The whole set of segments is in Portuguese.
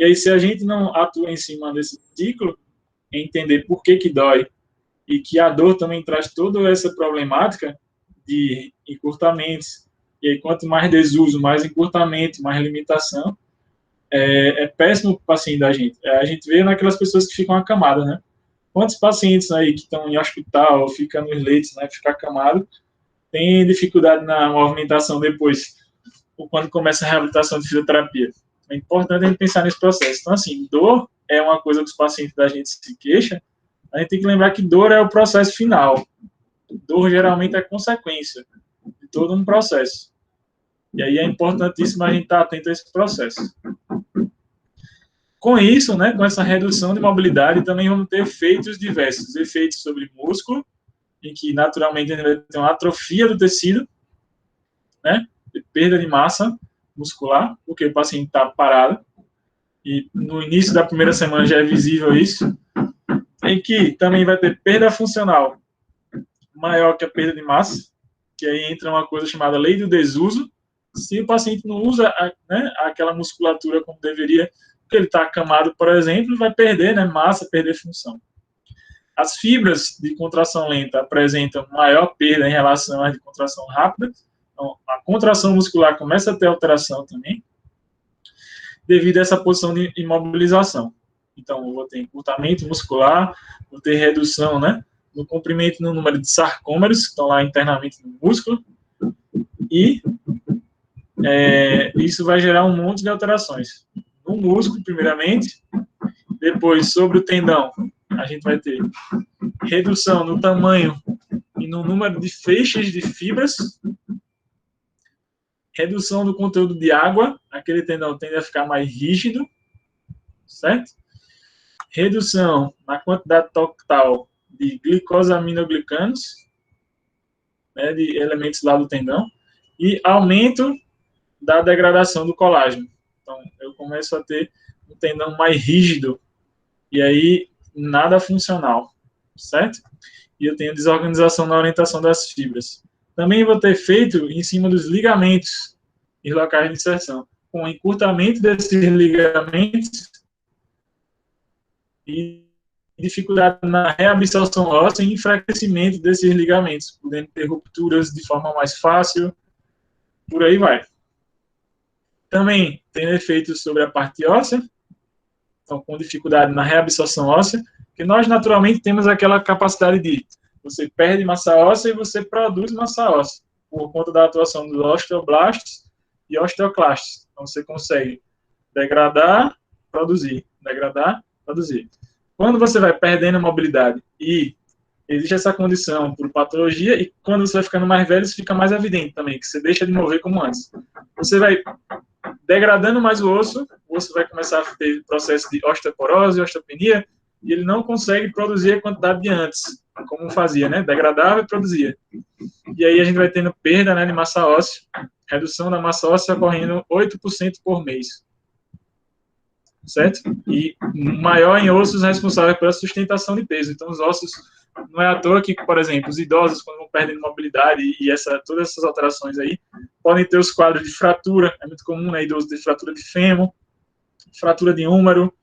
E aí, se a gente não atua em cima desse ciclo, entender por que dói, e que a dor também traz toda essa problemática de encurtamentos, e aí quanto mais desuso, mais encurtamento, mais limitação, é péssimo para o paciente da gente. A gente vê naquelas pessoas que ficam acamadas, né? Quantos pacientes aí que estão em hospital, ficam nos leitos, né, ficar acamado, tem dificuldade na movimentação depois, ou quando começa a reabilitação de fisioterapia. É importante a gente pensar nesse processo. Então, assim, dor é uma coisa que os pacientes da gente se queixam, a gente tem que lembrar que dor é o processo final. Dor geralmente é consequência de todo um processo. E aí é importantíssimo a gente estar atento a esse processo. Com isso, né, com essa redução de mobilidade, também vamos ter efeitos diversos. Efeitos sobre músculo, em que naturalmente a gente vai ter uma atrofia do tecido, né, perda de massa muscular, porque o paciente está parado. E no início da primeira semana já é visível isso. Em que também vai ter perda funcional maior que a perda de massa, que aí entra uma coisa chamada lei do desuso. Se o paciente não usa, né, aquela musculatura como deveria, porque ele está acamado, por exemplo, vai perder, né, massa, perder função. As fibras de contração lenta apresentam maior perda em relação às de contração rápida. Então, a contração muscular começa a ter alteração também, devido a essa posição de imobilização. Então, eu vou ter encurtamento muscular, vou ter redução, né, no comprimento no número de sarcômeros, que estão lá internamente no músculo, e isso vai gerar um monte de alterações. No músculo, primeiramente, depois, sobre o tendão, a gente vai ter redução no tamanho e no número de feixes de fibras, redução do conteúdo de água, aquele tendão tende a ficar mais rígido, certo? Redução na quantidade total de glicosaminoglicanos, né, de elementos lá do tendão, e aumento da degradação do colágeno. Então, eu começo a ter um tendão mais rígido, e aí nada funcional, certo? E eu tenho desorganização na orientação das fibras. Também vou ter efeito em cima dos ligamentos e locais de inserção, com encurtamento desses ligamentos e dificuldade na reabsorção óssea e enfraquecimento desses ligamentos, podendo ter rupturas de forma mais fácil, por aí vai. Também tem efeitos sobre a parte óssea, então com dificuldade na reabsorção óssea, que nós naturalmente temos aquela capacidade de você perde massa óssea e você produz massa óssea, por conta da atuação dos osteoblastos e osteoclastos. Então você consegue degradar, produzir, degradar, produzir. Quando você vai perdendo a mobilidade e existe essa condição por patologia, e quando você vai ficando mais velho, isso fica mais evidente também, que você deixa de mover como antes. Você vai degradando mais o osso vai começar a ter processo de osteoporose, osteopenia, e ele não consegue produzir a quantidade de antes, como fazia, né? Degradava e produzia. E aí a gente vai tendo perda, né, de massa óssea, redução da massa óssea ocorrendo 8% por mês. Certo? E maior em ossos responsáveis pela sustentação de peso. Então, os ossos, não é à toa que, por exemplo, os idosos, quando vão perdendo mobilidade e todas essas alterações aí, podem ter os quadros de fratura, é muito comum, né, idoso ter fratura de fêmur, fratura de úmero,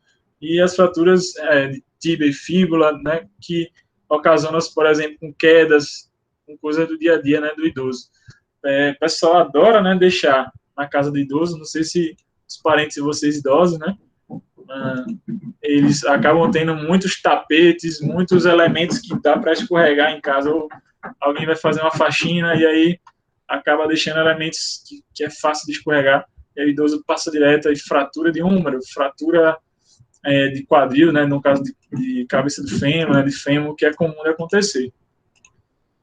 e as fraturas de tíbia e fíbula, né, que ocasionam, por exemplo, com quedas, com coisas do dia a dia, né, do idoso. O pessoal adora, né, deixar na casa do idoso, não sei se os parentes de vocês idosos, né, eles acabam tendo muitos tapetes, muitos elementos que dá para escorregar em casa, ou alguém vai fazer uma faxina e aí acaba deixando elementos que é fácil de escorregar, e o idoso passa direto e fratura de úmero, fratura de quadril, né, no caso de cabeça do fêmur, né, de fêmur, que é comum de acontecer.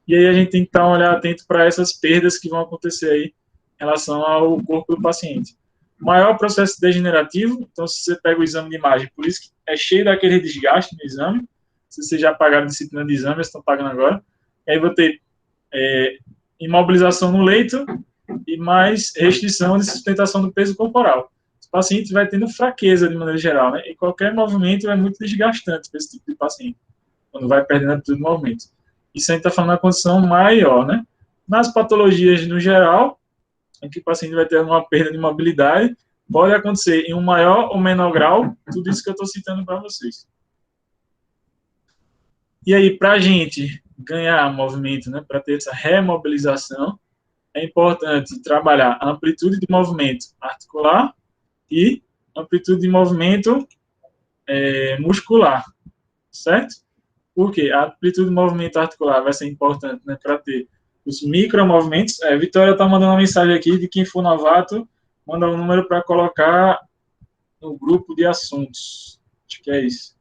E aí a gente tem que estar um olhar atento para essas perdas que vão acontecer aí em relação ao corpo do paciente. Maior processo degenerativo, então se você pega o exame de imagem, por isso que é cheio daquele desgaste no exame, se vocês já pagaram disciplina de exame, estão pagando agora, e aí vou ter imobilização no leito e mais restrição de sustentação do peso corporal. O paciente vai tendo fraqueza de maneira geral, né? E qualquer movimento é muito desgastante para esse tipo de paciente, quando vai perdendo a amplitude de movimento. Isso a gente está falando da condição maior, né? Nas patologias no geral, em que o paciente vai ter uma perda de mobilidade, pode acontecer em um maior ou menor grau, tudo isso que eu estou citando para vocês. E aí, para a gente ganhar movimento, né, para ter essa remobilização, é importante trabalhar a amplitude de movimento articular e amplitude de movimento muscular, certo? Porque a amplitude de movimento articular vai ser importante, né, para ter os micromovimentos. Vitória está mandando uma mensagem aqui de quem for novato, manda um número para colocar no grupo de assuntos. Acho que é isso.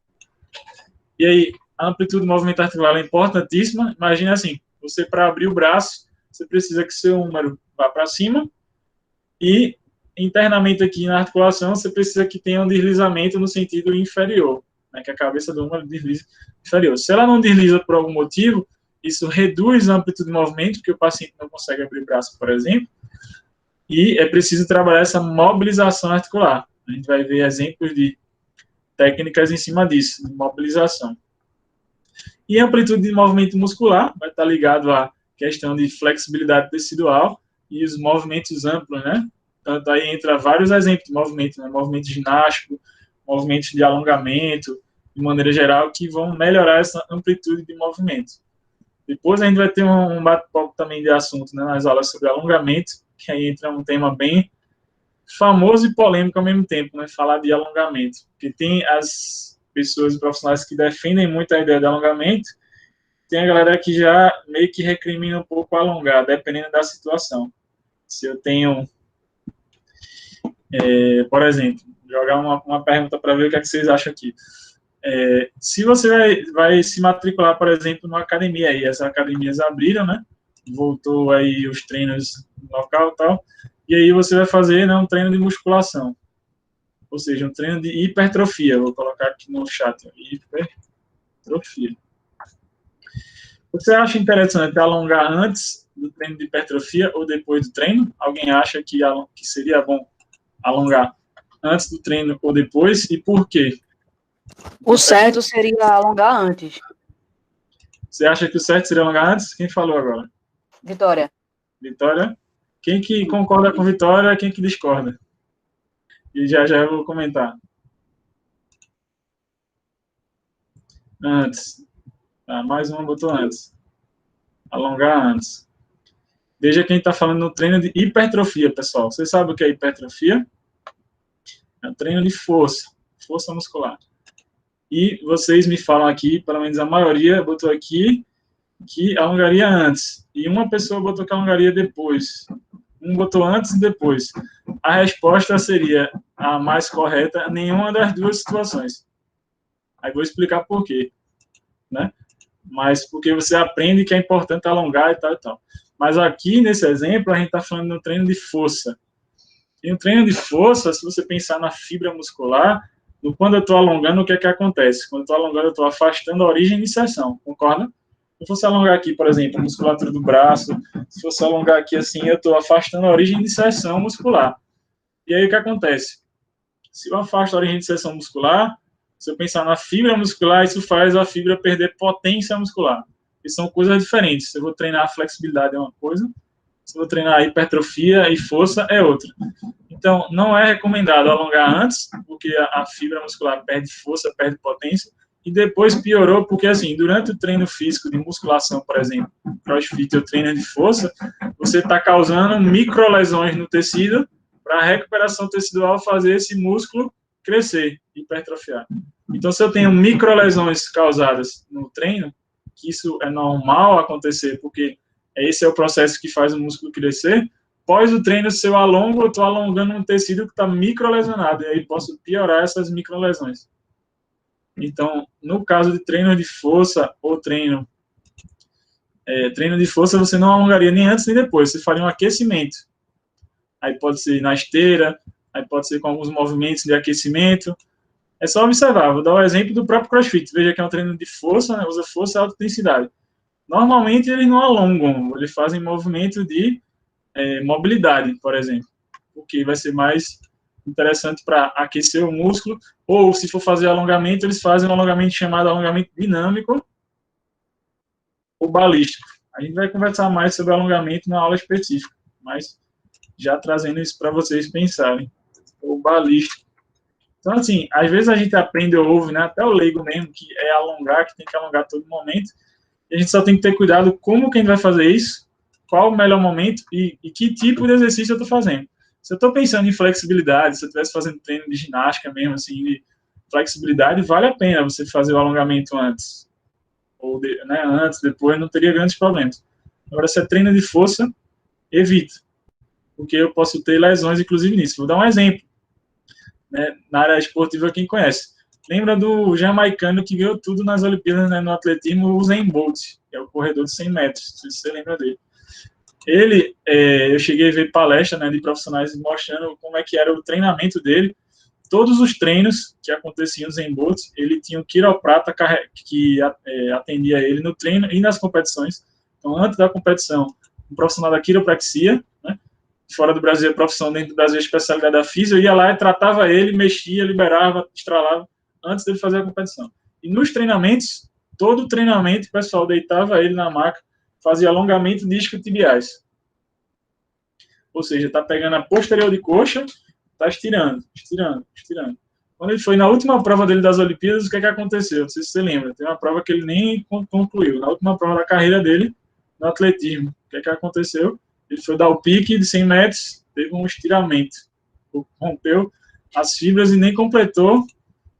E aí, a amplitude de movimento articular é importantíssima. Imagina assim, você para abrir o braço, você precisa que seu número vá para cima e internamente aqui na articulação, você precisa que tenha um deslizamento no sentido inferior, né, que a cabeça do número desliza inferior. Se ela não desliza por algum motivo, isso reduz a amplitude de movimento, porque o paciente não consegue abrir o braço, por exemplo, e é preciso trabalhar essa mobilização articular. A gente vai ver exemplos de técnicas em cima disso, de mobilização. E a amplitude de movimento muscular vai estar ligado à questão de flexibilidade tecidual e os movimentos amplos, né? Tanto aí entra vários exemplos de movimento, né? Movimento ginástico, movimentos de alongamento, de maneira geral, que vão melhorar essa amplitude de movimento. Depois a gente vai ter um bate-papo também de assunto, né, nas aulas sobre alongamento, que aí entra um tema bem famoso e polêmico ao mesmo tempo, né, falar de alongamento. Porque tem as pessoas e profissionais que defendem muito a ideia de alongamento, tem a galera que já meio que recrimina um pouco alongar, dependendo da situação. Se eu tenho, por exemplo, jogar uma pergunta para ver o que, é que vocês acham aqui. Se você vai se matricular, por exemplo, numa academia, aí as academias abriram, né? Voltou aí os treinos no local e tal, e aí você vai fazer, né, um treino de musculação, ou seja, um treino de hipertrofia, vou colocar aqui no chat, hipertrofia. Você acha interessante alongar antes do treino de hipertrofia ou depois do treino? Alguém acha que seria bom alongar antes do treino ou depois, e por quê? O certo seria alongar antes. Você acha que o certo seria alongar antes? Quem falou agora? Vitória. Vitória? Quem que concorda com Vitória, quem que discorda? E já eu vou comentar. Antes. Mais uma botou antes. Alongar antes. Veja quem está falando no treino de hipertrofia, pessoal. Você sabe o que é hipertrofia? É um treino de força muscular. E vocês me falam aqui, pelo menos a maioria botou aqui, que alongaria antes. E uma pessoa botou que alongaria depois. Um botou antes e depois. A resposta seria a mais correta, nenhuma das duas situações. Aí vou explicar por quê, né? Mas porque você aprende que é importante alongar e tal e tal. Mas aqui, nesse exemplo, a gente está falando no treino de força. E no treino de força, se você pensar na fibra muscular, quando eu estou alongando, o que é que acontece? Quando eu estou alongando, eu estou afastando a origem de inserção, concorda? Se fosse alongar aqui, por exemplo, a musculatura do braço, se fosse alongar aqui assim, eu estou afastando a origem de inserção muscular. E aí o que acontece? Se eu afasto a origem de inserção muscular, se eu pensar na fibra muscular, isso faz a fibra perder potência muscular. E são coisas diferentes. Se eu vou treinar a flexibilidade é uma coisa, se eu vou treinar a hipertrofia e força é outra. Então, não é recomendado alongar antes, porque a fibra muscular perde força, perde potência, e depois piorou, porque, assim, durante o treino físico de musculação, por exemplo, crossfit ou treino de força, você está causando microlesões no tecido para a recuperação tecidual fazer esse músculo crescer, hipertrofiar. Então, se eu tenho microlesões causadas no treino, que isso é normal acontecer, porque esse é o processo que faz o músculo crescer, após o treino, se eu alongo, eu estou alongando um tecido que está microlesionado, e aí posso piorar essas microlesões. Então, no caso de treino de força ou treino de força, você não alongaria nem antes nem depois, você faria um aquecimento. Aí pode ser na esteira, aí pode ser com alguns movimentos de aquecimento. É só observar, vou dar o exemplo do próprio CrossFit. Veja que é um treino de força, né, usa força e alta intensidade. Normalmente eles não alongam, eles fazem movimento de mobilidade, por exemplo, porque vai ser mais interessante para aquecer o músculo, ou se for fazer alongamento, eles fazem um alongamento chamado alongamento dinâmico ou balístico. A gente vai conversar mais sobre alongamento na aula específica, mas já trazendo isso para vocês pensarem. ou balístico. Então, assim, às vezes a gente aprende ou ouve, né, até o leigo mesmo, que é alongar, que tem que alongar a todo momento, e a gente só tem que ter cuidado como que a gente vai fazer isso, qual o melhor momento e que tipo de exercício eu estou fazendo. Se eu estou pensando em flexibilidade, se eu estivesse fazendo treino de ginástica mesmo, assim, de flexibilidade, vale a pena você fazer o alongamento antes, ou né, antes, depois, não teria grandes problemas. Agora, se é treino de força, evita, porque eu posso ter lesões, inclusive, nisso. Vou dar um exemplo, né, na área esportiva, quem conhece. Lembra do jamaicano que ganhou tudo nas Olimpíadas, né, no atletismo, o Usain Bolt, que é o corredor de 100 metros, não sei se você lembra dele. Ele, eu cheguei a ver palestra, né, de profissionais mostrando como é que era o treinamento dele. Todos os treinos que aconteciam no Usain Bolt, ele tinha um quiroprata que atendia ele no treino e nas competições. Então, antes da competição, um profissional da quiropraxia, né, fora do Brasil é profissão, dentro do Brasil é especialidade da física, eu ia lá e tratava ele, mexia, liberava, estralava, antes dele fazer a competição. E nos treinamentos, todo treinamento, o pessoal deitava ele na maca, fazia alongamento de isquiotibiais. Ou seja, está pegando a posterior de coxa, está estirando, estirando, estirando. Quando ele foi na última prova dele das Olimpíadas, o que é que aconteceu? Não sei se você lembra. Tem uma prova que ele nem concluiu. Na última prova da carreira dele, no atletismo. O que é que aconteceu? Ele foi dar o pique de 100 metros, teve um estiramento. Rompeu as fibras e nem completou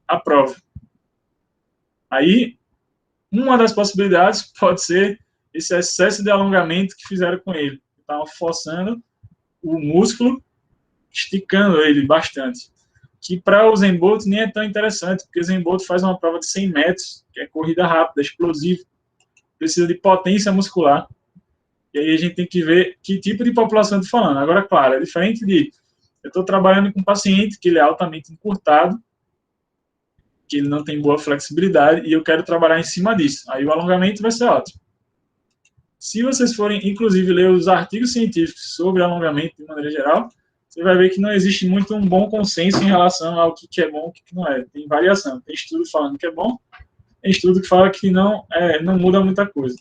a prova. Aí, uma das possibilidades pode ser esse excesso de alongamento que fizeram com ele. Estavam forçando o músculo, esticando ele bastante. Que para o Usain Bolt nem é tão interessante, porque o Usain Bolt faz uma prova de 100 metros, que é corrida rápida, explosiva, precisa de potência muscular. E aí a gente tem que ver que tipo de população eu estou falando. Agora, claro, é diferente de... Eu estou trabalhando com um paciente que ele é altamente encurtado, que ele não tem boa flexibilidade, e eu quero trabalhar em cima disso. Aí o alongamento vai ser ótimo. Se vocês forem, inclusive, ler os artigos científicos sobre alongamento de maneira geral, você vai ver que não existe muito um bom consenso em relação ao que é bom e o que não é. Tem variação. Tem estudo falando que é bom, tem estudo que fala que não muda muita coisa.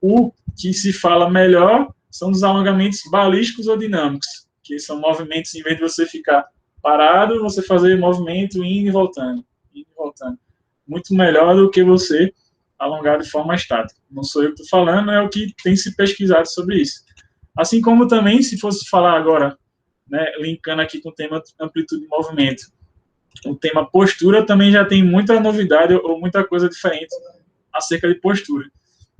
O que se fala melhor são os alongamentos balísticos ou dinâmicos, que são movimentos, em vez de você ficar parado, você fazer movimento indo e voltando. Indo e voltando. Muito melhor do que você alongar de forma estática. Não sou eu que estou falando, é o que tem se pesquisado sobre isso. Assim como também, se fosse falar agora, né, linkando aqui com o tema amplitude de movimento, o tema postura também já tem muita novidade ou muita coisa diferente acerca de postura.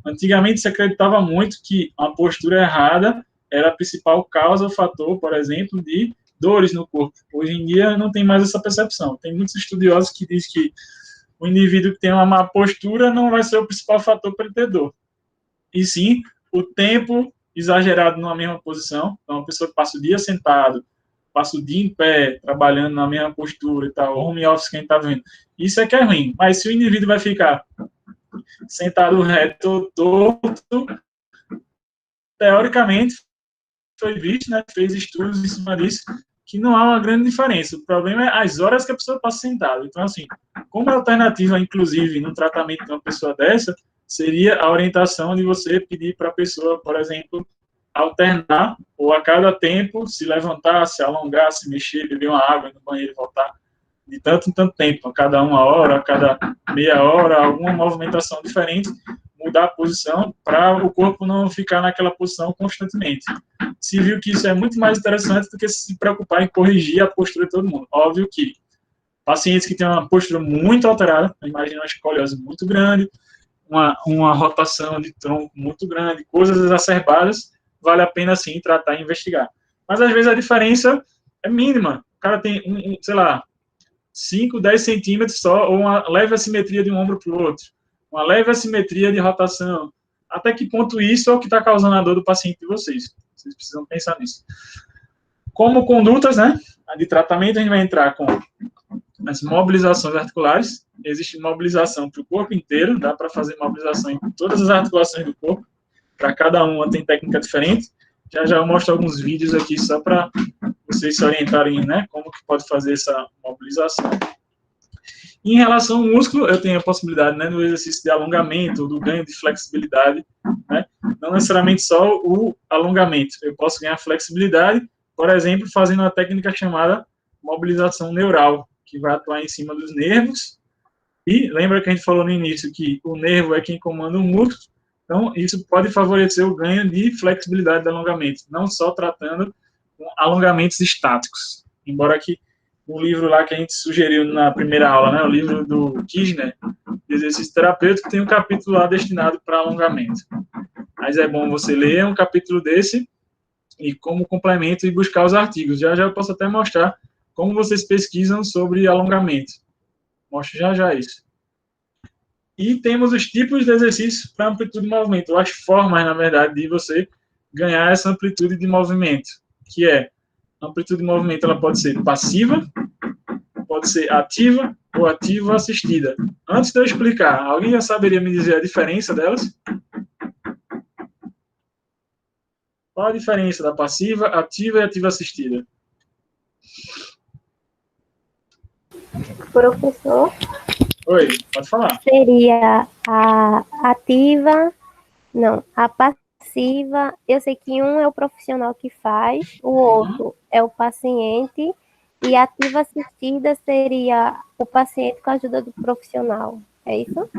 Antigamente se acreditava muito que a postura errada era a principal causa ou fator, por exemplo, de dores no corpo. Hoje em dia não tem mais essa percepção. Tem muitos estudiosos que dizem que o indivíduo que tem uma má postura não vai ser o principal fator para ele ter dor. E sim, o tempo exagerado numa mesma posição. Então, uma pessoa que passa o dia sentado, passa o dia em pé, trabalhando na mesma postura e tal, home office que a gente está vendo. Isso é que é ruim. Mas se o indivíduo vai ficar sentado reto, torto, teoricamente, foi visto, né, fez estudos em cima disso, que não há uma grande diferença. O problema é as horas que a pessoa passa sentada. Então, assim, como alternativa, inclusive, no tratamento de uma pessoa dessa, seria a orientação de você pedir para a pessoa, por exemplo, alternar, ou a cada tempo, se levantar, se alongar, se mexer, beber uma água no banheiro e voltar, de tanto em tanto tempo, a cada 1 hora, a cada meia hora, alguma movimentação diferente, mudar a posição para o corpo não ficar naquela posição constantemente. Se viu que isso é muito mais interessante do que se preocupar em corrigir a postura de todo mundo. Óbvio que pacientes que têm uma postura muito alterada, imagina uma escoliose muito grande, uma rotação de tronco muito grande, coisas exacerbadas, vale a pena, sim, tratar e investigar. Mas, às vezes, a diferença é mínima. O cara tem, sei lá, 5, 10 centímetros só, ou uma leve assimetria de um ombro para o outro, uma leve assimetria de rotação. Até que ponto isso é o que está causando a dor do paciente de vocês? Vocês precisam pensar nisso. Como condutas, né, de tratamento, a gente vai entrar com as mobilizações articulares. Existe mobilização para o corpo inteiro, dá para fazer mobilização em todas as articulações do corpo. Para cada uma tem técnica diferente. Já eu mostro alguns vídeos aqui só para vocês se orientarem, né, como que pode fazer essa mobilização. Em relação ao músculo, eu tenho a possibilidade, né, do exercício de alongamento, do ganho de flexibilidade, né, não necessariamente só o alongamento. Eu posso ganhar flexibilidade, por exemplo, fazendo uma técnica chamada mobilização neural, que vai atuar em cima dos nervos. E lembra que a gente falou no início que o nervo é quem comanda o músculo, então isso pode favorecer o ganho de flexibilidade do alongamento, não só tratando com alongamentos estáticos. Embora que o livro lá que a gente sugeriu na primeira aula, né, o livro do Kirchner, de exercício terapêutico, tem um capítulo lá destinado para alongamento. Mas é bom você ler um capítulo desse e como complemento e buscar os artigos. Já eu posso até mostrar como vocês pesquisam sobre alongamento. Mostro já isso. E temos os tipos de exercícios para amplitude de movimento, ou as formas, na verdade, de você ganhar essa amplitude de movimento, que é, a amplitude de movimento ela pode ser passiva, pode ser ativa ou ativa assistida. Antes de eu explicar, alguém já saberia me dizer a diferença delas? Qual a diferença da passiva, ativa e ativa assistida? Professor, Oi, pode falar. seria a ativa, não, a passiva, eu sei que um é o profissional que faz, o outro é o paciente, e a ativa assistida seria o paciente com a ajuda do profissional, é isso?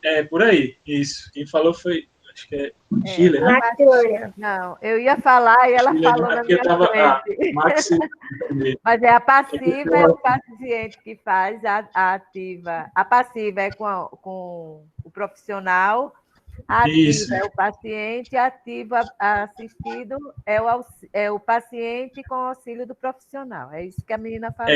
É, por aí, isso. Quem falou foi, acho que é Chile, né? Maxilânia. Não, eu ia falar e ela Chile, falou né? na Porque minha tava, frente. Maxi, Mas é a passiva é o paciente que faz, a ativa. A passiva é com o profissional, a ativa Isso. é o paciente, a ativa assistido é o paciente com auxílio do profissional. É isso que a menina falou.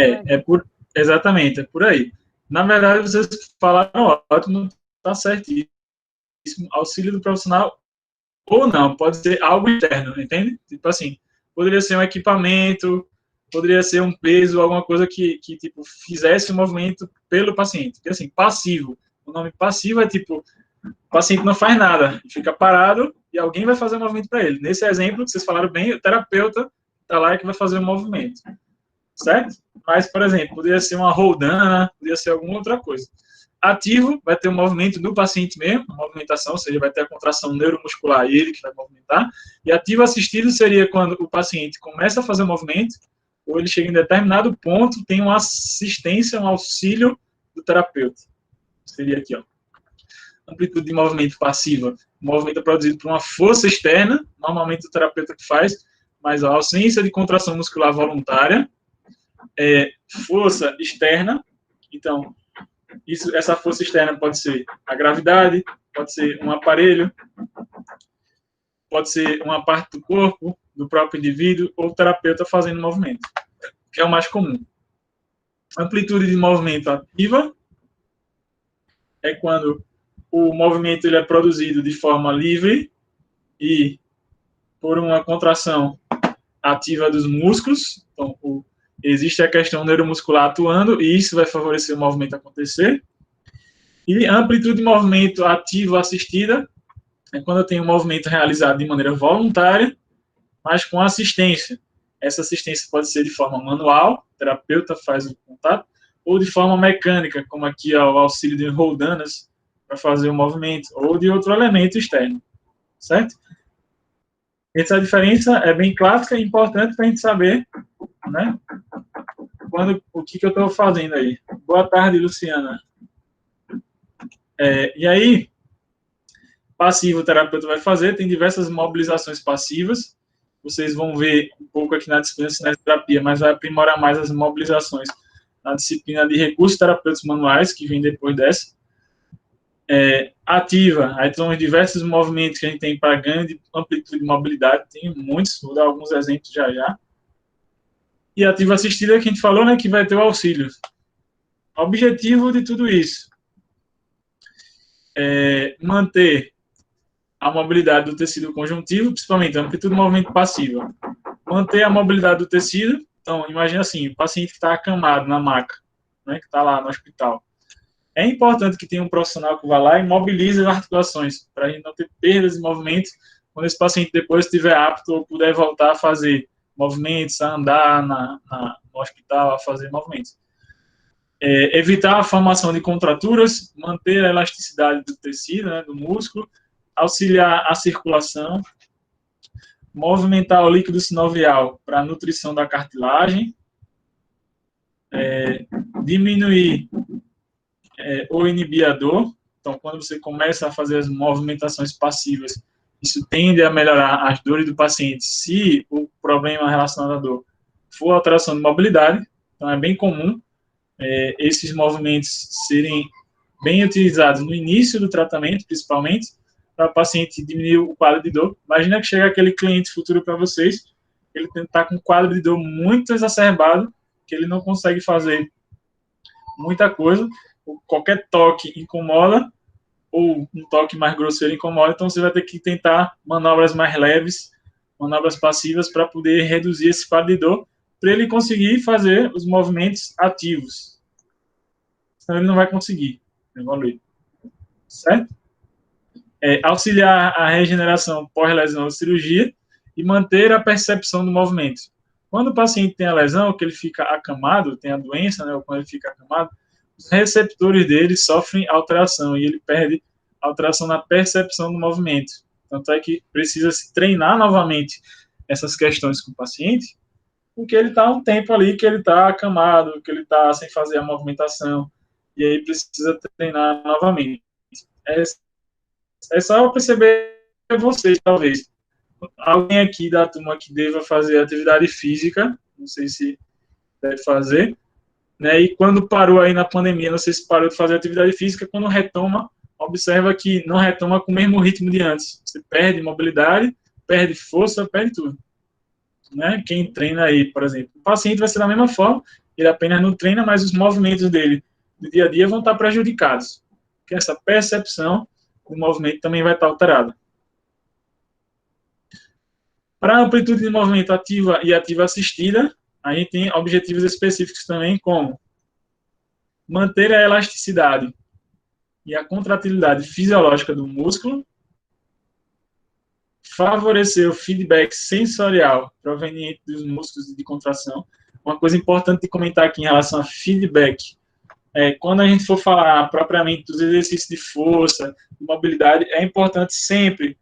Exatamente, é por aí. Na verdade, vocês falaram ótimo, tá certíssimo. Auxílio do profissional ou não, pode ser algo interno, entende? Tipo assim, poderia ser um equipamento, poderia ser um peso, alguma coisa que tipo, fizesse o movimento pelo paciente. Porque, assim, passivo, o nome passivo é tipo, o paciente não faz nada, fica parado e alguém vai fazer o movimento para ele. Nesse exemplo, que vocês falaram bem, o terapeuta está lá e que vai fazer o movimento. Certo? Mas, por exemplo, poderia ser uma roldana, poderia ser alguma outra coisa. Ativo vai ter o movimento do paciente mesmo, a movimentação, ou seja, vai ter a contração neuromuscular, ele que vai movimentar. E ativo assistido seria quando o paciente começa a fazer o movimento, ou ele chega em determinado ponto, tem uma assistência, um auxílio do terapeuta. Seria aqui, ó. Amplitude de movimento passiva. O movimento é produzido por uma força externa, normalmente o terapeuta que faz, mas a ausência de contração muscular voluntária. Força externa, então, essa força externa pode ser a gravidade, pode ser um aparelho, pode ser uma parte do corpo, do próprio indivíduo, ou o terapeuta fazendo movimento, que é o mais comum. Amplitude de movimento ativa é quando o movimento ele é produzido de forma livre e por uma contração ativa dos músculos, então, existe a questão neuromuscular atuando, e isso vai favorecer o movimento acontecer. E amplitude de movimento ativo assistida é quando eu tenho um movimento realizado de maneira voluntária, mas com assistência. Essa assistência pode ser de forma manual, o terapeuta faz o contato, ou de forma mecânica, como aqui o auxílio de roldanas para fazer o movimento, ou de outro elemento externo. Certo? Essa diferença é bem clássica e importante para a gente saber, né? O que eu estou fazendo aí. Boa tarde, Luciana. E aí, passivo o terapeuta vai fazer, tem diversas mobilizações passivas, vocês vão ver um pouco aqui na disciplina de cinesioterapia, mas vai aprimorar mais as mobilizações na disciplina de recursos terapêuticos manuais, que vem depois dessa. Ativa, aí são os diversos movimentos que a gente tem para ganho de amplitude de mobilidade, tem muitos, vou dar alguns exemplos já. E ativa assistida, que a gente falou, né, que vai ter o auxílio. O objetivo de tudo isso é manter a mobilidade do tecido conjuntivo, principalmente a amplitude de movimento passiva. Manter a mobilidade do tecido, então, imagina assim, o paciente que está acamado na maca, né, que está lá no hospital. É importante que tenha um profissional que vá lá e mobilize as articulações, para a gente não ter perdas de movimento, quando esse paciente depois estiver apto ou puder voltar a fazer movimentos, a andar no hospital, a fazer movimentos. Evitar a formação de contraturas, manter a elasticidade do tecido, né, do músculo, auxiliar a circulação, movimentar o líquido sinovial para a nutrição da cartilagem, diminuir ou inibir a dor. Então, quando você começa a fazer as movimentações passivas, isso tende a melhorar as dores do paciente, se o problema relacionado à dor for alteração de mobilidade. Então, é bem comum esses movimentos serem bem utilizados no início do tratamento, principalmente, para o paciente diminuir o quadro de dor. Imagina que chega aquele cliente futuro para vocês, ele está com um quadro de dor muito exacerbado, que ele não consegue fazer muita coisa, qualquer toque incomoda, ou um toque mais grosseiro incomoda, então você vai ter que tentar manobras mais leves, manobras passivas, para poder reduzir esse quadro de dor, para ele conseguir fazer os movimentos ativos. Senão ele não vai conseguir evoluir. Certo? Auxiliar a regeneração pós-lesão ou cirurgia e manter a percepção do movimento. Quando o paciente tem a lesão, que ele fica acamado, tem a doença, né, ou quando ele fica acamado, os receptores dele sofrem alteração e ele perde alteração na percepção do movimento. Tanto é que precisa se treinar novamente essas questões com o paciente, porque ele está um tempo ali que ele está acamado, que ele está sem fazer a movimentação, e aí precisa treinar novamente. É só perceber vocês, talvez. Alguém aqui da turma que deva fazer atividade física, não sei se deve fazer, né? E quando parou aí na pandemia, não sei se parou de fazer atividade física, quando retoma, observa que não retoma com o mesmo ritmo de antes. Você perde mobilidade, perde força, perde tudo. Né? Quem treina aí, por exemplo, o paciente vai ser da mesma forma, ele apenas não treina, mas os movimentos dele do dia a dia vão estar prejudicados. Porque essa percepção do movimento também vai estar alterada. Para a amplitude de movimento ativa e ativa assistida, a gente tem objetivos específicos também, como manter a elasticidade e a contratilidade fisiológica do músculo, favorecer o feedback sensorial proveniente dos músculos de contração. Uma coisa importante de comentar aqui em relação a feedback, quando a gente for falar propriamente dos exercícios de força, de mobilidade, é importante sempre,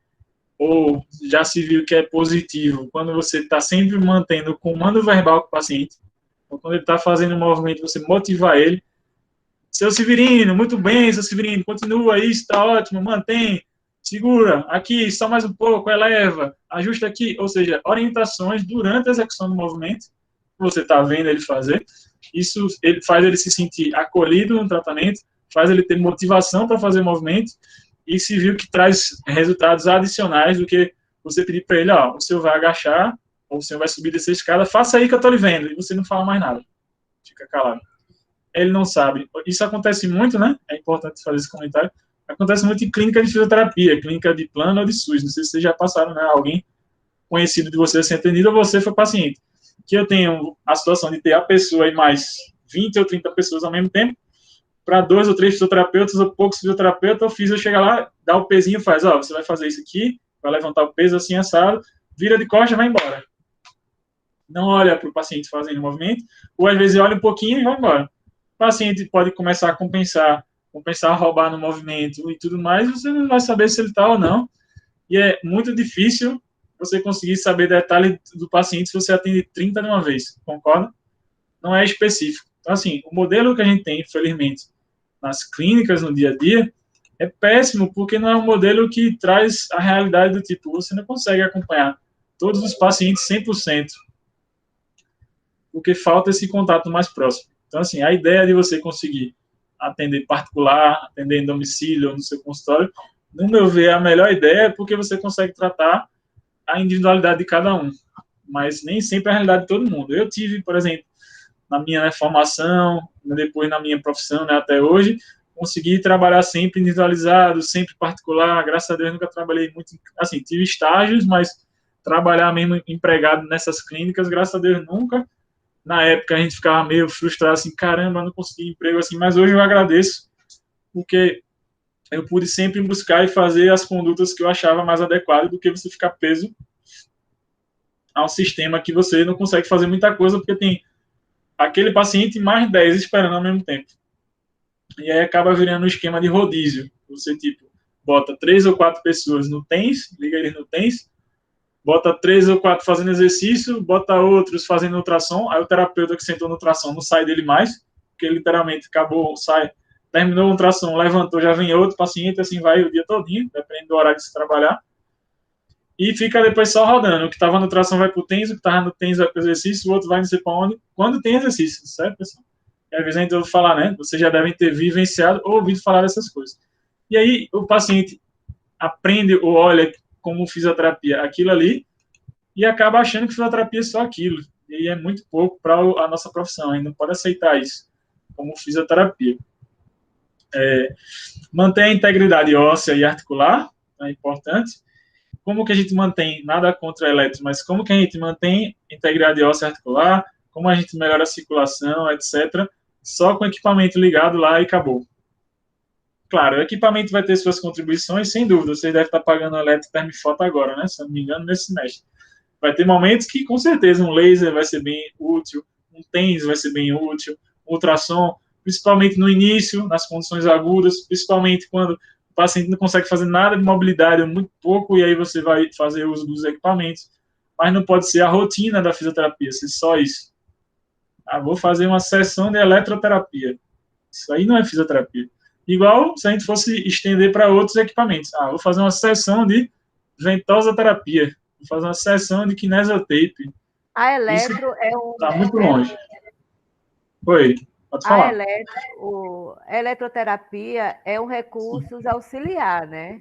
ou já se viu que é positivo, quando você está sempre mantendo o comando verbal com o paciente, ou quando ele está fazendo um movimento, você motivar ele. Seu Severino, muito bem, seu Severino, continua isso, está ótimo, mantém, segura, aqui, só mais um pouco, eleva, ajusta aqui, ou seja, orientações durante a execução do movimento, que você está vendo ele fazer, isso ele faz ele se sentir acolhido no tratamento, faz ele ter motivação para fazer o movimento, e se viu que traz resultados adicionais do que você pedir para ele, ó, o senhor vai agachar, ou o senhor vai subir dessa escada, faça aí que eu estou lhe vendo, e você não fala mais nada, fica calado. Ele não sabe. Isso acontece muito, né? É importante fazer esse comentário. Acontece muito em clínica de fisioterapia, clínica de plano ou de SUS. Não sei se vocês já passaram, né? Alguém conhecido de você ser atendido ou você foi paciente. Que eu tenho a situação de ter a pessoa e mais 20 ou 30 pessoas ao mesmo tempo, para 2 ou 3 fisioterapeutas ou poucos fisioterapeutas, o fisio chega lá, dá o pezinho e faz, ó, você vai fazer isso aqui, vai levantar o peso assim assado, vira de costas e vai embora. Não olha para o paciente fazendo o movimento, ou às vezes olha um pouquinho e vai embora. O paciente pode começar a compensar roubar no movimento e tudo mais, você não vai saber se ele está ou não. E é muito difícil você conseguir saber detalhes do paciente se você atende 30 de uma vez, concorda? Não é específico. Então, assim, o modelo que a gente tem, infelizmente, nas clínicas no dia a dia, é péssimo, porque não é um modelo que traz a realidade do tipo, você não consegue acompanhar todos os pacientes 100%, porque falta esse contato mais próximo. Então, assim, a ideia de você conseguir atender particular, atender em domicílio ou no seu consultório, no meu ver, a melhor ideia é porque você consegue tratar a individualidade de cada um, mas nem sempre é a realidade de todo mundo. Eu tive, por exemplo, na minha formação, depois na minha profissão, né, até hoje, consegui trabalhar sempre individualizado, sempre particular, graças a Deus nunca trabalhei muito, assim, tive estágios, mas trabalhar mesmo empregado nessas clínicas, graças a Deus nunca. Na época a gente ficava meio frustrado, assim, caramba, não consegui emprego assim, mas hoje eu agradeço, porque eu pude sempre buscar e fazer as condutas que eu achava mais adequadas do que você ficar preso ao sistema que você não consegue fazer muita coisa, porque tem aquele paciente mais 10 esperando ao mesmo tempo. E aí acaba virando um esquema de rodízio. Você, tipo, bota 3 ou 4 pessoas no TENS, liga eles no TENS, bota 3 ou 4 fazendo exercício, bota outros fazendo ultrassom, aí o terapeuta que sentou no ultrassom não sai dele mais, porque literalmente acabou, sai, terminou o ultrassom, levantou, já vem outro paciente, assim vai o dia todinho, dependendo do horário de se trabalhar, e fica depois só rodando, o que estava no ultrassom vai para o TENS, o que estava no TENS vai para o exercício, o outro vai não sei para onde, quando tem exercício, certo, pessoal? E às vezes a gente ouve falar, né, vocês já devem ter vivenciado ou ouvido falar dessas coisas. E aí o paciente aprende ou olha como fisioterapia aquilo ali e acaba achando que fisioterapia é só aquilo. E é muito pouco para a nossa profissão, a gente não pode aceitar isso como fisioterapia. Manter a integridade óssea e articular é importante. Como que a gente mantém, nada contra eletro, mas como que a gente mantém integridade óssea e articular, como a gente melhora a circulação, etc., só com equipamento ligado lá e acabou. Claro, o equipamento vai ter suas contribuições, sem dúvida, você deve estar pagando eletrotermifoto agora, né, se não me engano, nesse semestre. Vai ter momentos que, com certeza, um laser vai ser bem útil, um TENS vai ser bem útil, um ultrassom, principalmente no início, nas condições agudas, principalmente quando o paciente não consegue fazer nada de mobilidade, ou muito pouco, e aí você vai fazer uso dos equipamentos. Mas não pode ser a rotina da fisioterapia, ser só isso. Vou fazer uma sessão de eletroterapia. Isso aí não é fisioterapia. Igual se a gente fosse estender para outros equipamentos. Vou fazer uma sessão de ventosoterapia. Vou fazer uma sessão de kinesiotape. A eletro está muito longe. Oi, pode falar. A eletroterapia é um recurso auxiliar, né?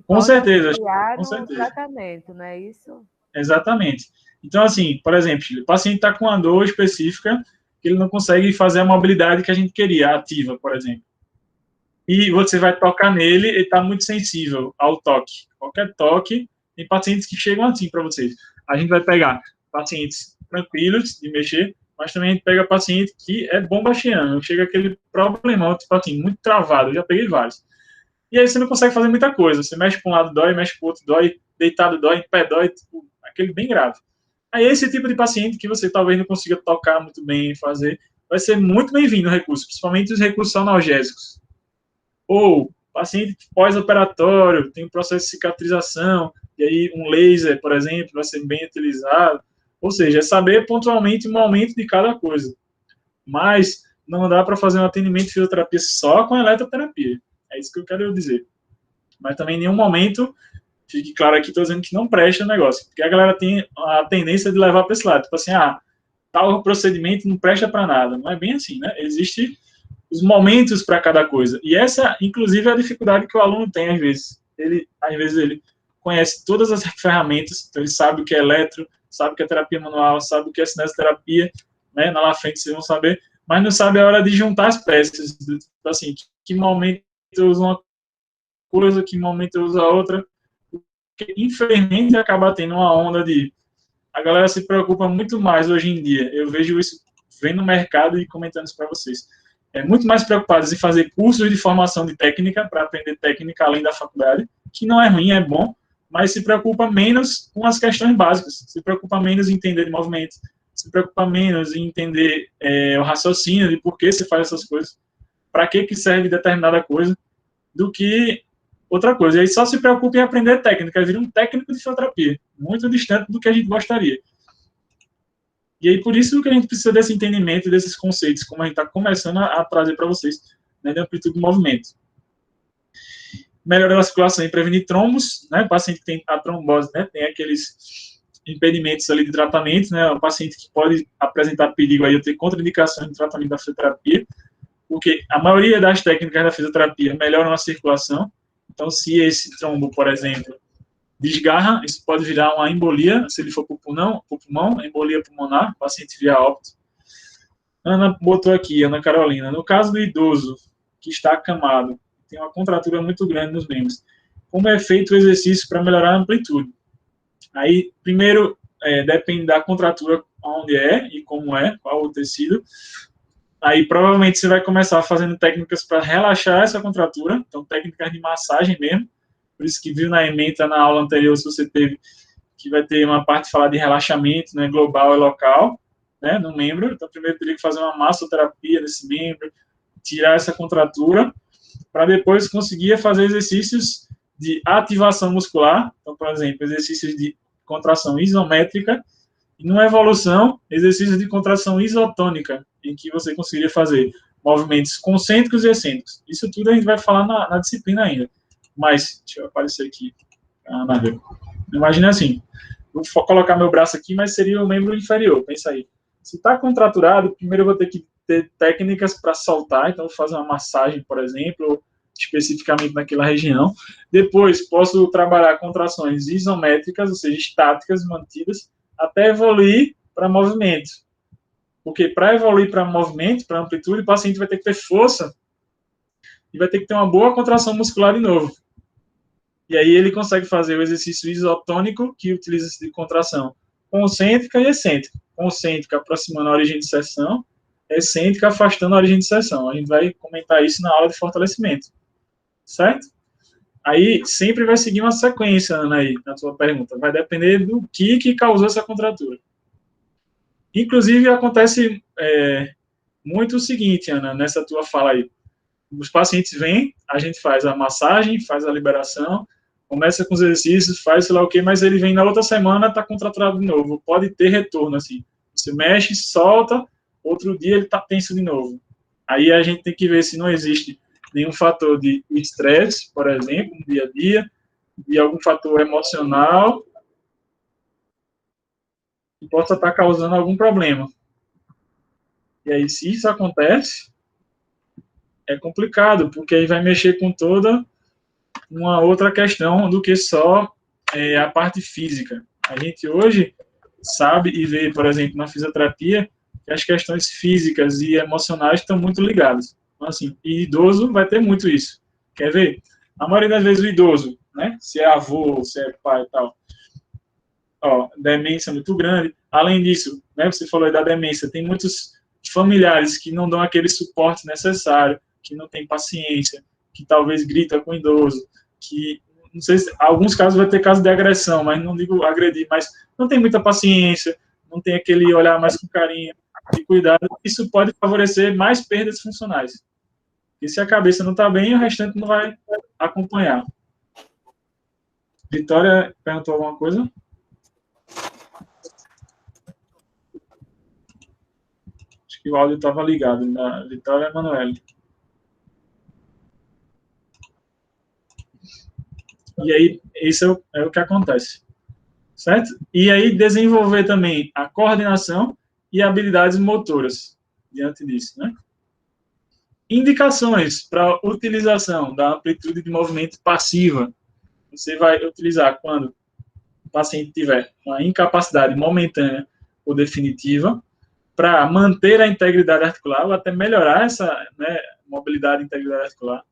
Com certeza. Com certeza. No tratamento, não é isso? Exatamente. Então, assim, por exemplo, o paciente está com uma dor específica que ele não consegue fazer a mobilidade que a gente queria, ativa, por exemplo. E você vai tocar nele, ele está muito sensível ao toque. Qualquer toque, tem pacientes que chegam assim para vocês. A gente vai pegar pacientes tranquilos de mexer, mas também a gente pega paciente que é bombacheando, chega aquele problemão, tipo assim, muito travado, eu já peguei vários. E aí você não consegue fazer muita coisa, você mexe para um lado, dói, mexe para o outro, dói, deitado dói, em pé dói, tipo, aquele bem grave. Aí esse tipo de paciente que você talvez não consiga tocar muito bem, fazer, vai ser muito bem-vindo o recurso, principalmente os recursos analgésicos. Ou paciente pós-operatório, tem um processo de cicatrização, e aí um laser, por exemplo, vai ser bem utilizado. Ou seja, é saber pontualmente o momento de cada coisa. Mas não dá para fazer um atendimento de fisioterapia só com eletroterapia. É isso que eu quero dizer. Mas também em nenhum momento, fique claro aqui, estou dizendo que não presta o negócio. Porque a galera tem a tendência de levar para esse lado. Tipo assim, tal procedimento não presta para nada. Não é bem assim, né? Existe os momentos para cada coisa. E essa, inclusive, é a dificuldade que o aluno tem, às vezes. Às vezes, ele conhece todas as ferramentas, então ele sabe o que é eletro, sabe o que é terapia manual, sabe o que é cinesioterapia, né? Na lá frente vocês vão saber, mas não sabe a hora de juntar as peças. Assim, que momento eu uso uma coisa, que momento eu uso a outra. Porque, infelizmente, acaba tendo uma onda de... A galera se preocupa muito mais hoje em dia. Eu vejo isso vendo no mercado e comentando isso para vocês. Muito mais preocupados em fazer cursos de formação de técnica, para aprender técnica além da faculdade, que não é ruim, é bom, mas se preocupa menos com as questões básicas, se preocupa menos em entender de movimento, se preocupa menos em entender o raciocínio de por que você faz essas coisas, para que serve determinada coisa, do que outra coisa. E aí só se preocupa em aprender técnica, vira um técnico de fisioterapia, muito distante do que a gente gostaria. E aí, por isso que a gente precisa desse entendimento, desses conceitos, como a gente está começando a trazer para vocês, né, de amplitude de movimento. Melhorar a circulação e prevenir trombos, né, o paciente que tem a trombose, né, tem aqueles impedimentos ali de tratamento, né, o paciente que pode apresentar perigo aí, ter contraindicações de tratamento da fisioterapia, porque a maioria das técnicas da fisioterapia melhoram a circulação. Então, se esse trombo, por exemplo, desgarra, isso pode virar uma embolia, se ele for para o pulmão, embolia pulmonar, o paciente via óbito. Ana botou aqui, Ana Carolina, no caso do idoso que está acamado, tem uma contratura muito grande nos membros, como é feito o exercício para melhorar a amplitude? Aí, primeiro, depende da contratura, onde é e como é, qual o tecido. Aí, provavelmente, você vai começar fazendo técnicas para relaxar essa contratura, então, técnicas de massagem mesmo. Por isso que viu na ementa, na aula anterior, se você teve, que vai ter uma parte de falar de relaxamento, né, global e local, né, no membro. Então, primeiro teria que fazer uma massoterapia nesse membro, tirar essa contratura, para depois conseguir fazer exercícios de ativação muscular. Então, por exemplo, exercícios de contração isométrica, e numa evolução, exercícios de contração isotônica, em que você conseguiria fazer movimentos concêntricos e excêntricos. Isso tudo a gente vai falar na disciplina ainda. Mas, deixa eu aparecer aqui. Imagina assim, vou colocar meu braço aqui, mas seria o membro inferior, pensa aí. Se está contraturado, primeiro eu vou ter que ter técnicas para soltar, então vou fazer uma massagem, por exemplo, especificamente naquela região. Depois, posso trabalhar contrações isométricas, ou seja, estáticas, mantidas, até evoluir para movimento. Porque para evoluir para movimento, para amplitude, o paciente vai ter que ter força e vai ter que ter uma boa contração muscular de novo. E aí ele consegue fazer o exercício isotônico, que utiliza-se de contração concêntrica e excêntrica. Concêntrica aproximando a origem de seção, excêntrica afastando a origem de seção. A gente vai comentar isso na aula de fortalecimento. Certo? Aí sempre vai seguir uma sequência, Ana, aí, na sua pergunta. Vai depender do que causou essa contratura. Inclusive, acontece muito o seguinte, Ana, nessa tua fala aí. Os pacientes vêm, a gente faz a massagem, faz a liberação, começa com os exercícios, faz sei lá o quê, mas ele vem na outra semana, está contraturado de novo. Pode ter retorno, assim. Você mexe, solta, outro dia ele está tenso de novo. Aí a gente tem que ver se não existe nenhum fator de estresse, por exemplo, no dia a dia, de algum fator emocional, que possa estar causando algum problema. E aí, se isso acontece, é complicado, porque aí vai mexer com toda uma outra questão do que só a parte física. A gente hoje sabe e vê, por exemplo, na fisioterapia, que as questões físicas e emocionais estão muito ligadas. Então, assim, e idoso vai ter muito isso. Quer ver? A maioria das vezes o idoso, né? Se é avô, se é pai e tal, demência muito grande. Além disso, né, você falou aí da demência, tem muitos familiares que não dão aquele suporte necessário, que não tem paciência, que talvez grita com o idoso, que, não sei se, alguns casos vai ter caso de agressão, mas não digo agredir, mas não tem muita paciência, não tem aquele olhar mais com carinho e cuidado. Isso pode favorecer mais perdas funcionais. E se a cabeça não está bem, o restante não vai acompanhar. Vitória perguntou alguma coisa? Acho que o áudio estava ligado, na Vitória Emanuele. E aí, isso é o que acontece. Certo? E aí, desenvolver também a coordenação e habilidades motoras diante disso, né? Indicações para utilização da amplitude de movimento passiva. Você vai utilizar quando o paciente tiver uma incapacidade momentânea ou definitiva, para manter a integridade articular ou até melhorar essa, né, mobilidade e integridade articular.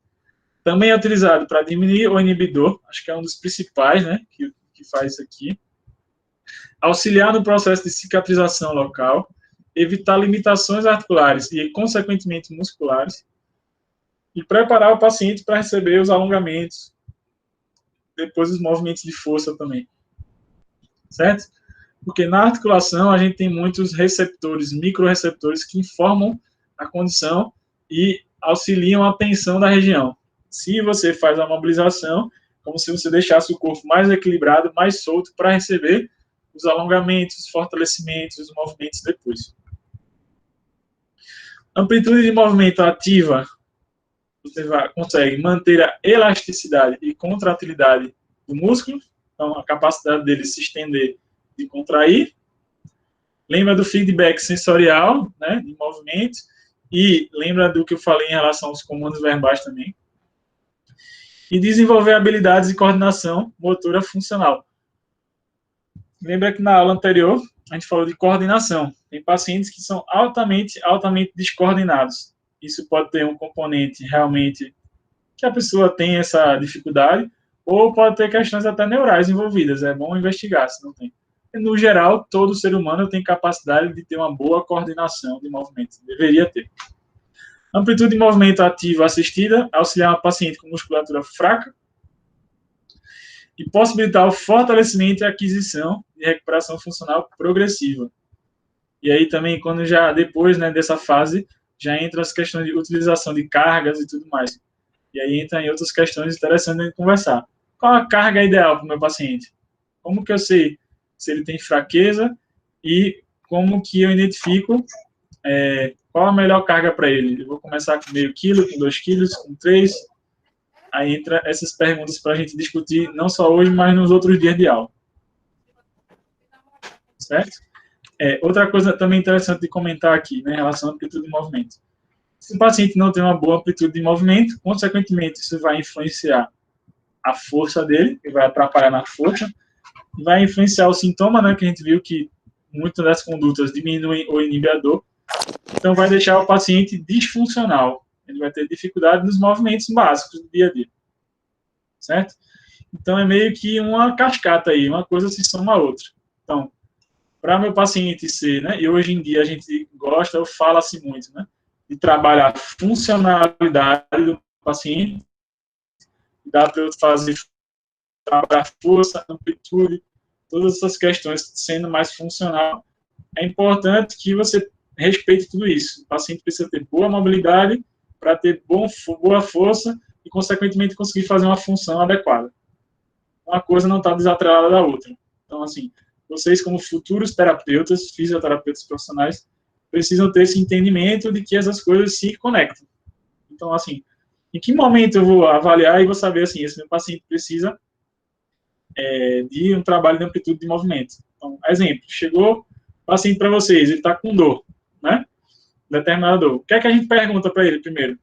Também é utilizado para diminuir o inibidor, acho que é um dos principais, né, que faz isso aqui. Auxiliar no processo de cicatrização local, evitar limitações articulares e, consequentemente, musculares, e preparar o paciente para receber os alongamentos, depois os movimentos de força também. Certo? Porque na articulação a gente tem muitos receptores, microreceptores, que informam a condição e auxiliam a tensão da região. Se você faz a mobilização, como se você deixasse o corpo mais equilibrado, mais solto, para receber os alongamentos, os fortalecimentos, os movimentos depois. Amplitude de movimento ativa, você consegue manter a elasticidade e contratilidade do músculo, então a capacidade dele se estender e contrair. Lembra do feedback sensorial, né, de movimento, e lembra do que eu falei em relação aos comandos verbais também. E desenvolver habilidades de coordenação motora funcional. Lembra que na aula anterior a gente falou de coordenação. Tem pacientes que são altamente descoordenados. Isso pode ter um componente realmente que a pessoa tem essa dificuldade, ou pode ter questões até neurais envolvidas. É bom investigar se não tem. No geral, todo ser humano tem capacidade de ter uma boa coordenação de movimento. Deveria ter. Amplitude de movimento ativa assistida, auxiliar uma paciente com musculatura fraca e possibilitar o fortalecimento e aquisição de recuperação funcional progressiva. E aí também, quando já depois, né, dessa fase, já entra as questões de utilização de cargas e tudo mais. E aí entra em outras questões interessantes de conversar. Qual a carga ideal para o meu paciente? Como que eu sei se ele tem fraqueza e como que eu identifico qual a melhor carga para ele. Eu vou começar com meio quilo, com 2 quilos, com 3. Aí entra essas perguntas para a gente discutir, não só hoje, mas nos outros dias de aula. Certo? Outra coisa também interessante de comentar aqui, né, em relação à amplitude de movimento. Se o paciente não tem uma boa amplitude de movimento, consequentemente, isso vai influenciar a força dele, que vai atrapalhar na força, vai influenciar o sintoma, né, que a gente viu que muitas das condutas diminuem ou inibem a dor, então vai deixar o paciente disfuncional, ele vai ter dificuldade nos movimentos básicos do dia a dia, certo? Então é meio que uma cascata aí, uma coisa se soma a outra. Então, para meu paciente ser, né, e hoje em dia a gente gosta, ou fala-se muito, né, de trabalhar a funcionalidade do paciente, dá para eu fazer trabalhar força, amplitude, todas essas questões sendo mais funcional. É importante que você respeite tudo isso. O paciente precisa ter boa mobilidade para ter boa força e, consequentemente, conseguir fazer uma função adequada. Uma coisa não está desatrelada da outra. Então, assim, vocês, como futuros terapeutas, fisioterapeutas profissionais, precisam ter esse entendimento de que essas coisas se conectam. Então, assim, em que momento eu vou avaliar e vou saber, assim, esse meu paciente precisa de um trabalho de amplitude de movimento. Então, exemplo, chegou paciente para vocês, ele está com dor, né? Determinada dor. O que é que a gente pergunta para ele primeiro?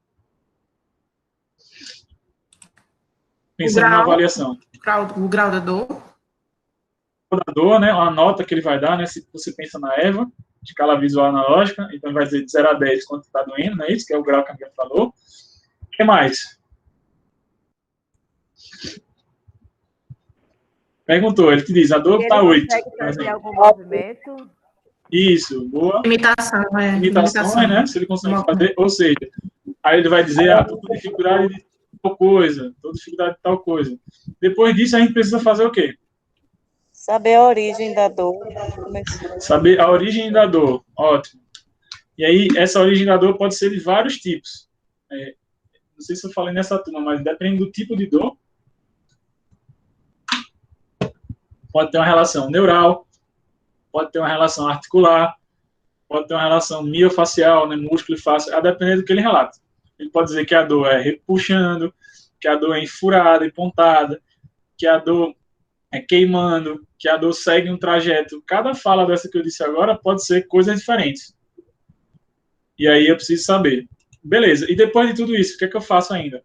Pensando na avaliação. O grau da dor. Da dor, né? Uma nota que ele vai dar, né? Se você pensa na EVA, escala visual analógica, então ele vai dizer de 0 a 10 quanto está doendo, não é isso? Que é o grau que a gente falou. O que mais? Perguntou, ele te diz, a dor está 8. Consegue fazer algum movimento? Isso, boa. Imitações, né? Se ele consegue fazer, ou seja, aí ele vai dizer, estou com dificuldade de tal coisa, estou com dificuldade de tal coisa. Depois disso, a gente precisa fazer o quê? Saber a origem da dor. Saber a origem da dor, ótimo. E aí, essa origem da dor pode ser de vários tipos. Não sei se eu falei nessa turma, mas depende do tipo de dor. Pode ter uma relação neural, pode ter uma relação articular, pode ter uma relação miofacial, né, músculo e face, a depender do que ele relata. Ele pode dizer que a dor é puxando, que a dor é enfurada e pontada, que a dor é queimando, que a dor segue um trajeto. Cada fala dessa que eu disse agora pode ser coisas diferentes. E aí eu preciso saber. Beleza, e depois de tudo isso, o que é que eu faço ainda?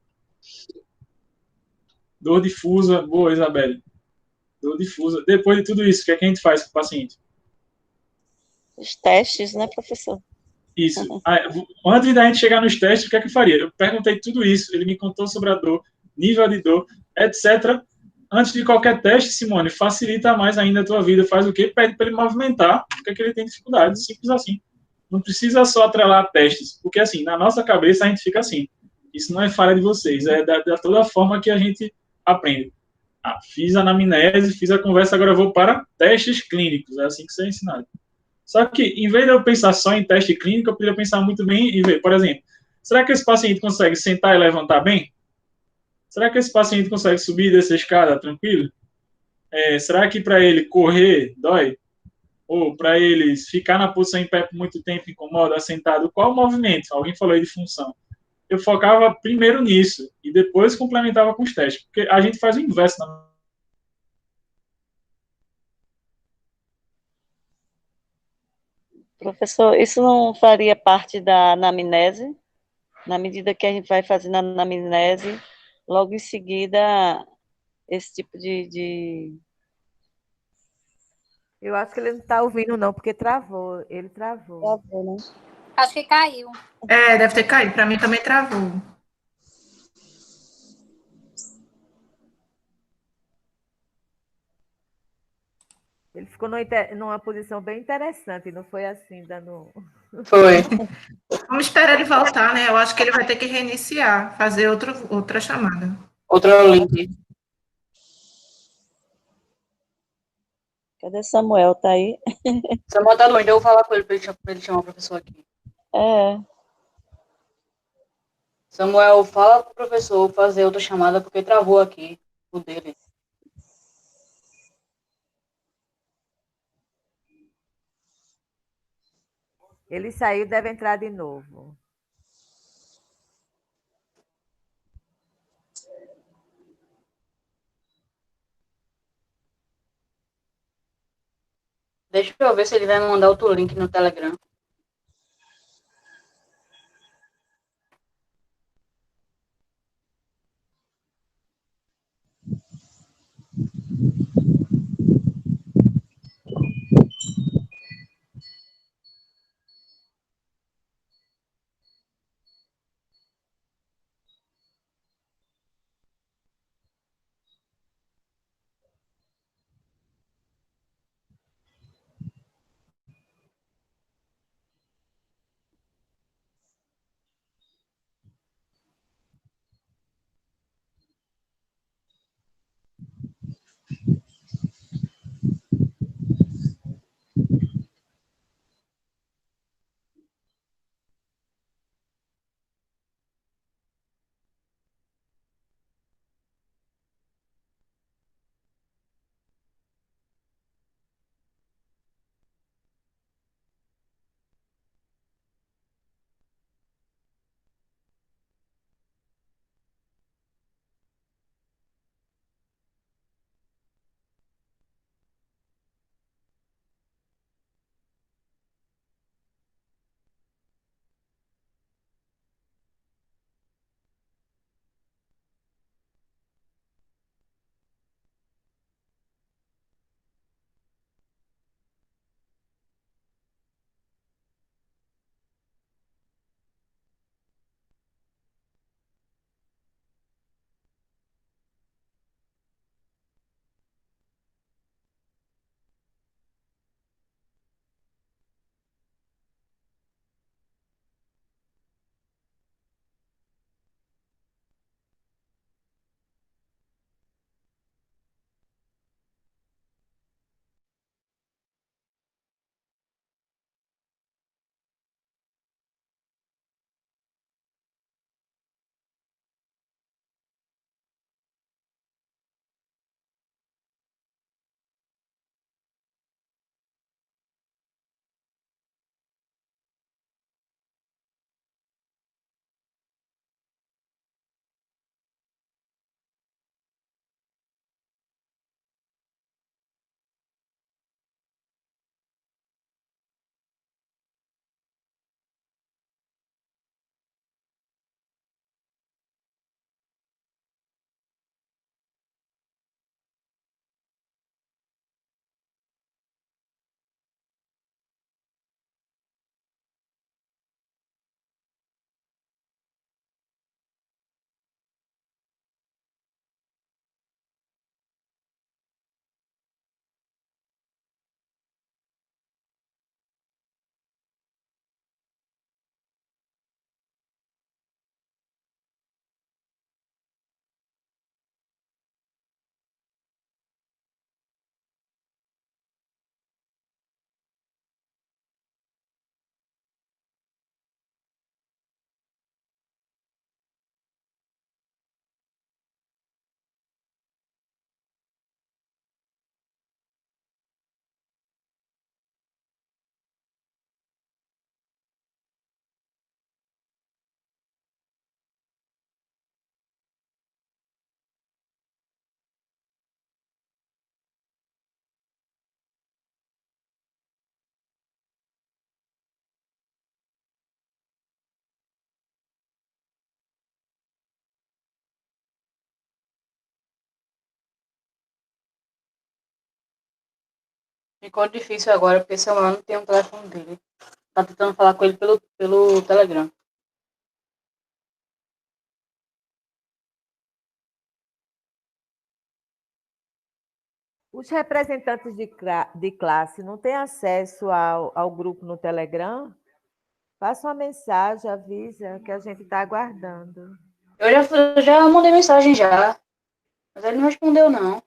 Dor difusa, boa, Isabelle. Dor difusa. Depois de tudo isso, o que é que a gente faz com o paciente? Os testes, né, professor? Isso. Antes da gente chegar nos testes, o que é que eu faria? Eu perguntei tudo isso, ele me contou sobre a dor, nível de dor, etc. Antes de qualquer teste, Simone, facilita mais ainda a tua vida. Faz o quê? Pede para ele movimentar, porque ele tem dificuldade, simples assim. Não precisa só atrelar testes, porque assim, na nossa cabeça a gente fica assim. Isso não é falha de vocês, é da toda a forma que a gente aprende. Fiz a anamnese, fiz a conversa, agora eu vou para testes clínicos, é assim que você é ensinado. Só que, em vez de eu pensar só em teste clínico, eu poderia pensar muito bem e ver, por exemplo, será que esse paciente consegue sentar e levantar bem? Será que esse paciente consegue subir dessa escada tranquilo? Será que para ele correr dói? Ou para ele ficar na posição em pé por muito tempo incomoda, sentado? Qual o movimento? Alguém falou aí de função. Eu focava primeiro nisso e depois complementava com os testes, porque a gente faz o inverso na Professor, isso não faria parte da anamnese? Na medida que a gente vai fazendo a anamnese, logo em seguida, esse tipo de... Eu acho que ele não está ouvindo, não, porque travou. Ele travou. Travou, né? Acho que caiu. Deve ter caído. Para mim também travou. Ele ficou numa posição bem interessante, não foi assim, dando... Foi. Vamos esperar ele voltar, né? Eu acho que ele vai ter que reiniciar, fazer outra chamada. Outra link. Cadê Samuel? Tá aí? Samuel tá doido, eu vou falar com ele para ele chamar o professor aqui. Samuel, fala pro professor fazer outra chamada, porque travou aqui o dele. Ele saiu, deve entrar de novo. Deixa eu ver se ele vai me mandar outro link no Telegram. Ficou difícil agora, porque seu mano tem um telefone dele. Tá tentando falar com ele pelo Telegram. Os representantes de classe não têm acesso ao grupo no Telegram? Faça uma mensagem, avisa que a gente está aguardando. Eu já mandei mensagem já, mas ele não respondeu, não.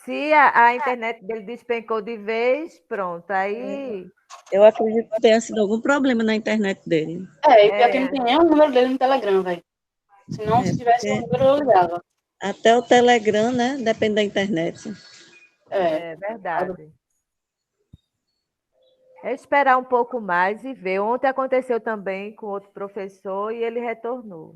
Se a internet dele despencou de vez, pronto, aí... Eu acredito que tenha sido algum problema na internet dele. E pior que não tem nem o número dele no Telegram, velho. Se não, se tivesse o número, eu ligava. Até o Telegram, né? Depende da internet. É, É verdade. É esperar um pouco mais e ver. Ontem aconteceu também com outro professor e ele retornou.